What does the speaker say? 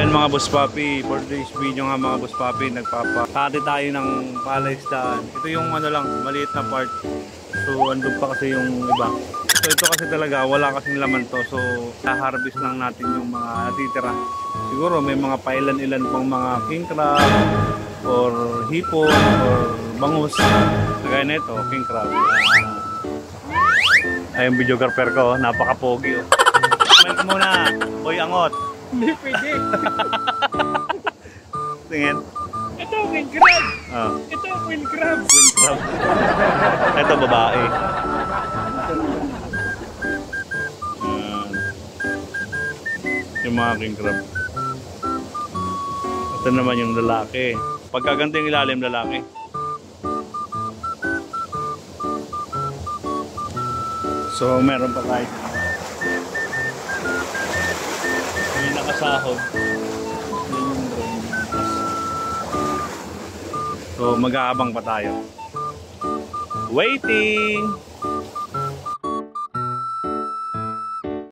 Ayan mga boss papi, for this video nga mga boss papi, nagpapakati tayo ng palaisdaan. Ito yung ano lang, maliit na part. So andun pa kasi yung iba. So ito kasi talaga, wala kasing laman to. So harvest lang natin yung mga natitira. Siguro may mga pailan-ilan pang mga king crab or hipon or bangus. Kagaya na ito, king crab. Ay yung videographer ko, napaka-pogi oh. Comment muna, boy angot. Hindi pwede. Tingin. Ito, queen crab. Oh. Ito, queen crab. Queen crab. Ito babae. Yung mga king crab. Ito naman yung lalaki. Pagka ganito yung ilalim, lalaki. So meron pa tayo. May nakasahod. So mag-aabang pa tayo. Waiting!